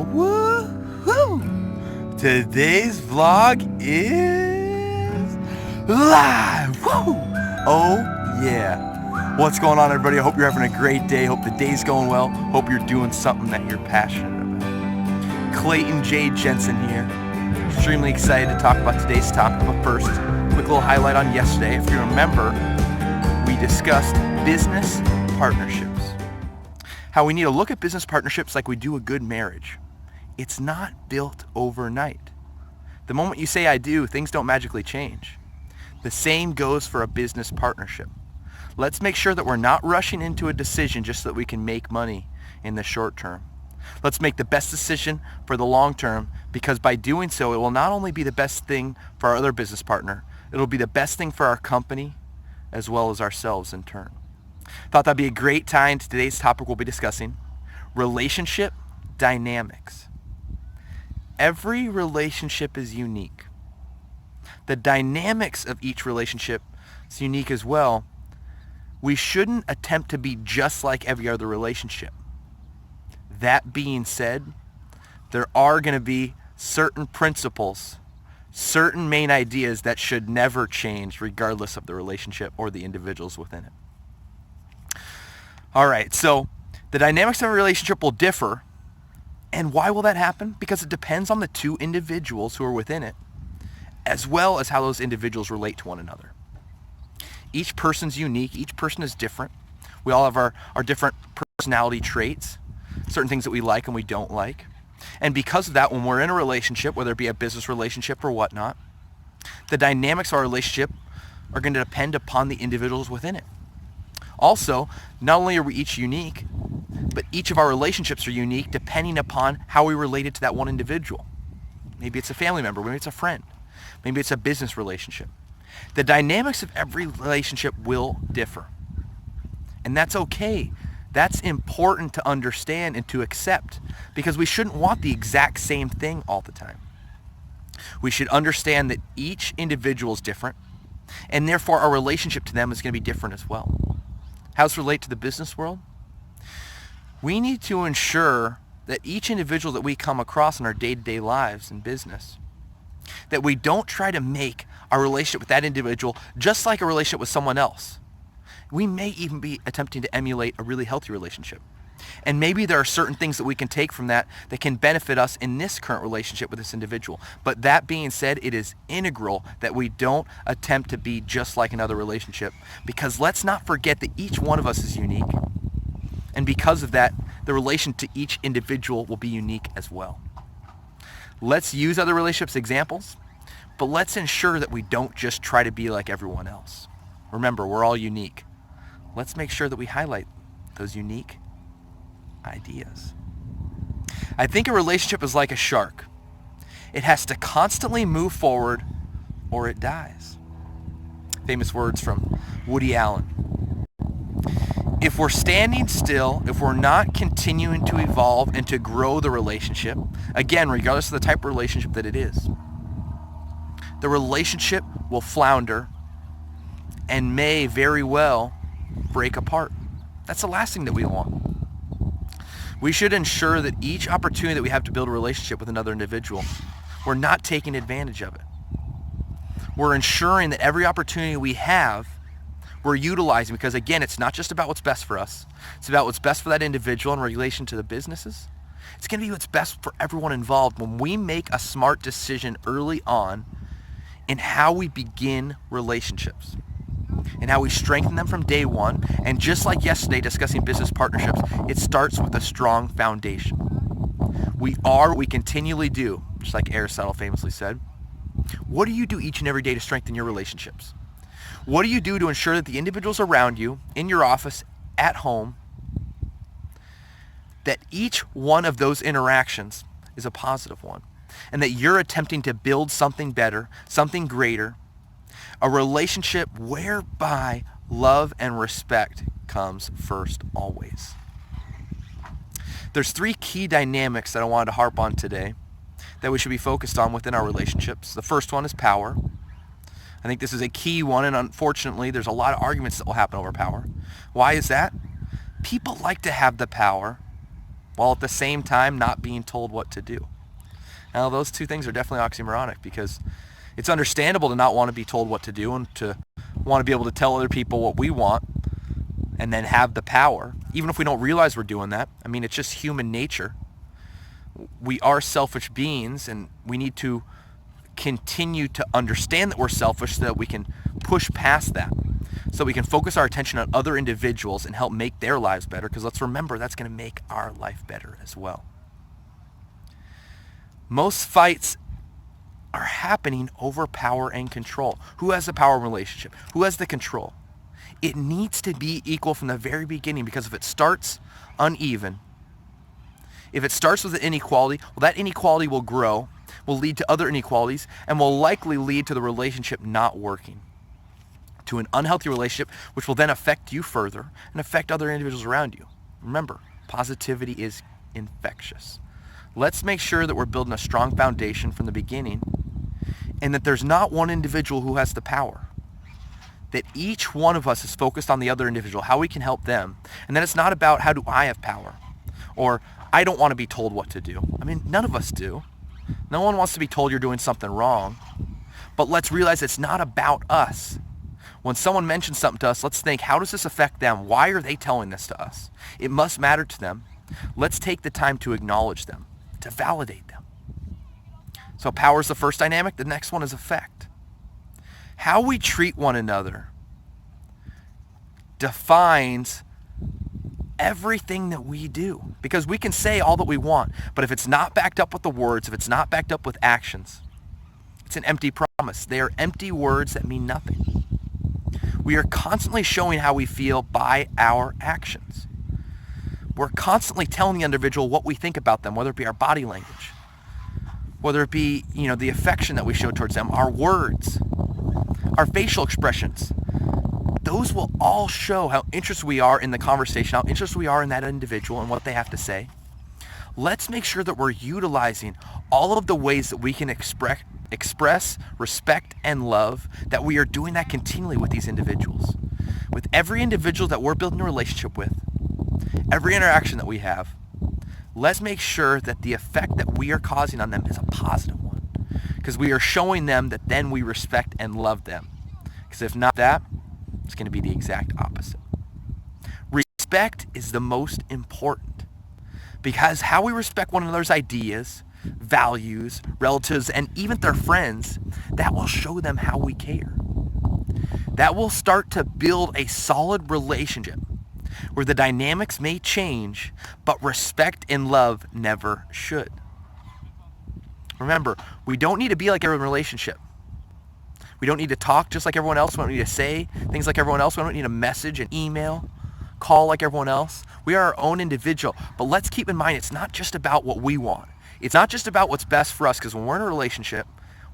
Woohoo! Today's vlog is live! Woo! Oh yeah! What's going on, everybody? I hope you're having a great day. Hope the day's going well. Hope you're doing something that you're passionate about. Clayton J. Jensen here. Extremely excited to talk about today's topic, but first, quick little highlight on yesterday. If you remember, we discussed business partnerships. How we need to look at business partnerships like we do a good marriage. It's not built overnight. The moment you say I do, things don't magically change. The same goes for a business partnership. Let's make sure that we're not rushing into a decision just so that we can make money in the short term. Let's make the best decision for the long term, because by doing so, it will not only be the best thing for our other business partner, it'll be the best thing for our company as well as ourselves in turn. Thought that'd be a great tie into today's topic we'll be discussing: relationship dynamics. Every relationship is unique. The dynamics of each relationship is unique as well. We shouldn't attempt to be just like every other relationship. That being said, there are going to be certain principles, certain main ideas that should never change regardless of the relationship or the individuals within it. All right, so the dynamics of a relationship will differ. And why will that happen? Because it depends on the two individuals who are within it, as well as how those individuals relate to one another. Each person's unique. Each person is different. We all have our different personality traits, certain things that we like and we don't like. And because of that, when we're in a relationship, whether it be a business relationship or whatnot, the dynamics of our relationship are going to depend upon the individuals within it. Also, not only are we each unique, but each of our relationships are unique depending upon how we related to that one individual. Maybe it's a family member, maybe it's a friend, maybe it's a business relationship. The dynamics of every relationship will differ. And that's okay. That's important to understand and to accept, because we shouldn't want the exact same thing all the time. We should understand that each individual is different, and therefore our relationship to them is going to be different as well. How does it relate to the business world? We need to ensure that each individual that we come across in our day-to-day lives in business, that we don't try to make our relationship with that individual just like a relationship with someone else. We may even be attempting to emulate a really healthy relationship. And maybe there are certain things that we can take from that can benefit us in this current relationship with this individual. But that being said, it is integral that we don't attempt to be just like another relationship, because let's not forget that each one of us is unique. And because of that, the relation to each individual will be unique as well. Let's use other relationships examples, but let's ensure that we don't just try to be like everyone else. Remember, we're all unique. Let's make sure that we highlight those unique ideas. I think a relationship is like a shark. It has to constantly move forward or it dies. Famous words from Woody Allen. If we're standing still, if we're not continuing to evolve and to grow the relationship, again, regardless of the type of relationship that it is, the relationship will flounder and may very well break apart. That's the last thing that we want. We should ensure that each opportunity that we have to build a relationship with another individual, we're not taking advantage of it. We're ensuring that every opportunity we have, we're utilizing, because again, it's not just about what's best for us. It's about what's best for that individual in relation to the businesses. It's going to be what's best for everyone involved when we make a smart decision early on in how we begin relationships and how we strengthen them from day one. And just like yesterday discussing business partnerships, it starts with a strong foundation. We are what we continually do, just like Aristotle famously said. What do you do each and every day to strengthen your relationships? What do you do to ensure that the individuals around you, in your office, at home, that each one of those interactions is a positive one, and that you're attempting to build something better, something greater, a relationship whereby love and respect comes first always. There's three key dynamics that I wanted to harp on today that we should be focused on within our relationships. The first one is power. I think this is a key one, and unfortunately, there's a lot of arguments that will happen over power. Why is that? People like to have the power, while at the same time not being told what to do. Now, those two things are definitely oxymoronic, because it's understandable to not want to be told what to do and to want to be able to tell other people what we want and then have the power, even if we don't realize we're doing that. I mean, it's just human nature. We are selfish beings, and we need to continue to understand that we're selfish so that we can push past that, so we can focus our attention on other individuals and help make their lives better, because let's remember, that's going to make our life better as well. Most fights are happening over power and control. Who has the power in relationship? Who has the control? It needs to be equal from the very beginning, because if it starts uneven, if it starts with an inequality, well, that inequality will grow, will lead to other inequalities, and will likely lead to the relationship not working, to an unhealthy relationship, which will then affect you further and affect other individuals around you. Remember, positivity is infectious. Let's make sure that we're building a strong foundation from the beginning, and that there's not one individual who has the power. That each one of us is focused on the other individual, how we can help them. And then it's not about, how do I have power? Or, I don't want to be told what to do. I mean, none of us do. No one wants to be told you're doing something wrong. But let's realize it's not about us. When someone mentions something to us, let's think, how does this affect them? Why are they telling this to us? It must matter to them. Let's take the time to acknowledge them, to validate them. So power is the first dynamic. The next one is effect. How we treat one another defines everything that we do. Because we can say all that we want, but if it's not backed up with the words, if it's not backed up with actions, it's an empty promise. They are empty words that mean nothing. We are constantly showing how we feel by our actions. We're constantly telling the individual what we think about them, whether it be our body language, whether it be, the affection that we show towards them, our words, our facial expressions. Those will all show how interested we are in the conversation, how interested we are in that individual and what they have to say. Let's make sure that we're utilizing all of the ways that we can express respect and love, that we are doing that continually with these individuals. With every individual that we're building a relationship with, every interaction that we have, let's make sure that the effect that we are causing on them is a positive one. Because we are showing them that then we respect and love them. Because if not that, it's going to be the exact opposite. Respect is the most important. Because how we respect one another's ideas, values, relatives, and even their friends, that will show them how we care. That will start to build a solid relationship where the dynamics may change, but respect and love never should. Remember, we don't need to be like every relationship. We don't need to talk just like everyone else. We don't need to say things like everyone else. We don't need to message and email, call like everyone else. We are our own individual. But let's keep in mind, it's not just about what we want. It's not just about what's best for us, because when we're in a relationship,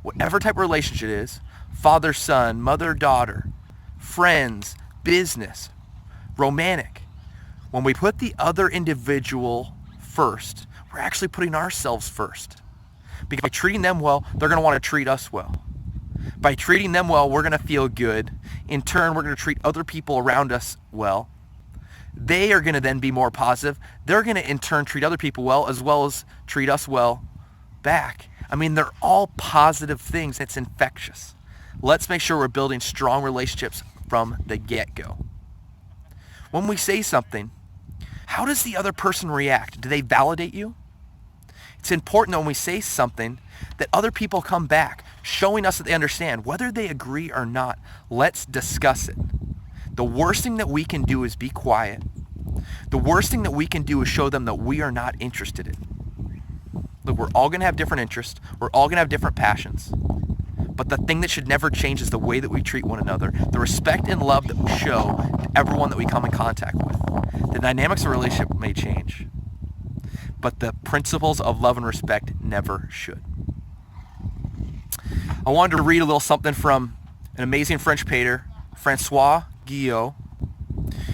whatever type of relationship it is, father-son, mother-daughter, friends, business, romantic, when we put the other individual first, we're actually putting ourselves first. Because by treating them well, they're going to want to treat us well. By treating them well, we're going to feel good. In turn, we're going to treat other people around us well. They are going to then be more positive. They're going to in turn treat other people well as treat us well back. I mean, they're all positive things. It's infectious. Let's make sure we're building strong relationships from the get-go. When we say something, how does the other person react? Do they validate you? It's important that when we say something that other people come back, showing us that they understand. Whether they agree or not, let's discuss it. The worst thing that we can do is be quiet. The worst thing that we can do is show them that we are not interested in. Look, we're all going to have different interests. We're all going to have different passions. But the thing that should never change is the way that we treat one another, the respect and love that we show to everyone that we come in contact with. The dynamics of a relationship may change, but the principles of love and respect never should. I wanted to read a little something from an amazing French painter, Françoise Guyot,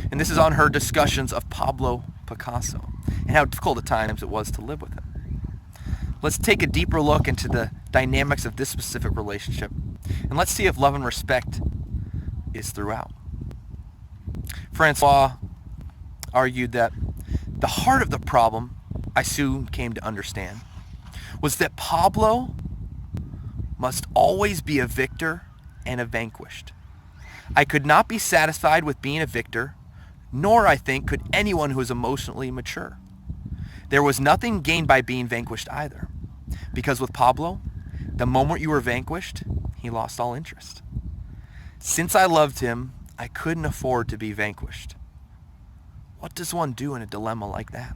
and this is on her discussions of Pablo Picasso and how difficult at times it was to live with him. Let's take a deeper look into the dynamics of this specific relationship, and let's see if love and respect is throughout. François argued that the heart of the problem I soon came to understand was that Pablo must always be a victor and a vanquished. I could not be satisfied with being a victor, nor, I think, could anyone who is emotionally mature. There was nothing gained by being vanquished either, because with Pablo, the moment you were vanquished, he lost all interest. Since I loved him, I couldn't afford to be vanquished. What does one do in a dilemma like that?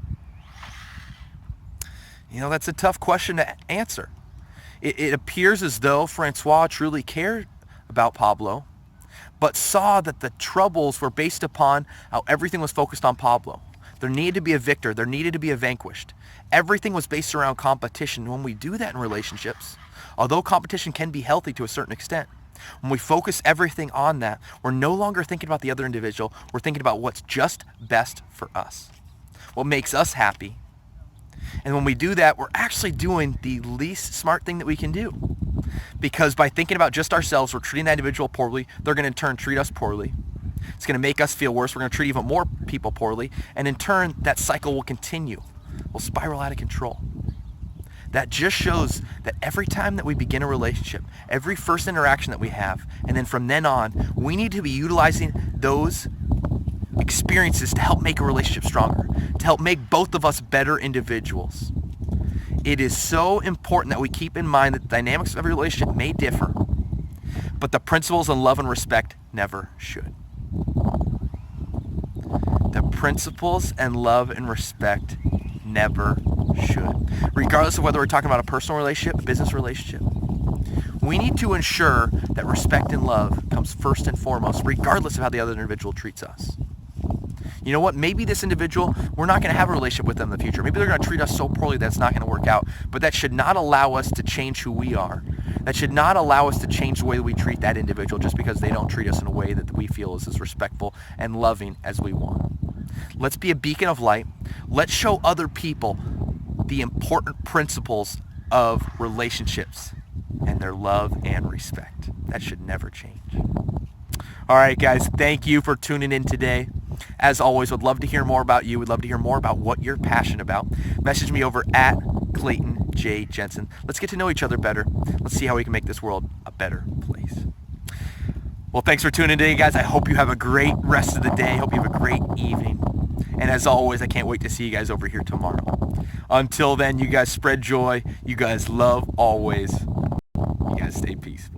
That's a tough question to answer. It appears as though Francois truly cared about Pablo, but saw that the troubles were based upon how everything was focused on Pablo. There needed to be a victor. There needed to be a vanquished. Everything was based around competition. When we do that in relationships, although competition can be healthy to a certain extent, when we focus everything on that, we're no longer thinking about the other individual. We're thinking about what's just best for us, what makes us happy. And when we do that, we're actually doing the least smart thing that we can do. Because by thinking about just ourselves, we're treating that individual poorly. They're going to in turn treat us poorly. It's going to make us feel worse. We're going to treat even more people poorly. And in turn, that cycle will continue. We'll spiral out of control. That just shows that every time that we begin a relationship, every first interaction that we have, and then from then on, we need to be utilizing those experiences to help make a relationship stronger, to help make both of us better individuals. It is so important that we keep in mind that the dynamics of every relationship may differ, but the principles of love and respect never should. The principles and love and respect never should. Regardless of whether we're talking about a personal relationship, a business relationship, we need to ensure that respect and love comes first and foremost, regardless of how the other individual treats us. You know what? Maybe this individual, we're not going to have a relationship with them in the future. Maybe they're going to treat us so poorly that it's not going to work out. But that should not allow us to change who we are. That should not allow us to change the way that we treat that individual just because they don't treat us in a way that we feel is as respectful and loving as we want. Let's be a beacon of light. Let's show other people the important principles of relationships and their love and respect. That should never change. All right, guys, thank you for tuning in today. As always, would love to hear more about you. Would love to hear more about what you're passionate about. Message me over at Clayton J. Jensen. Let's get to know each other better. Let's see how we can make this world a better place. Well, thanks for tuning in today, guys. I hope you have a great rest of the day. Hope you have a great evening. And as always, I can't wait to see you guys over here tomorrow. Until then, you guys spread joy. You guys love always. You guys stay peace.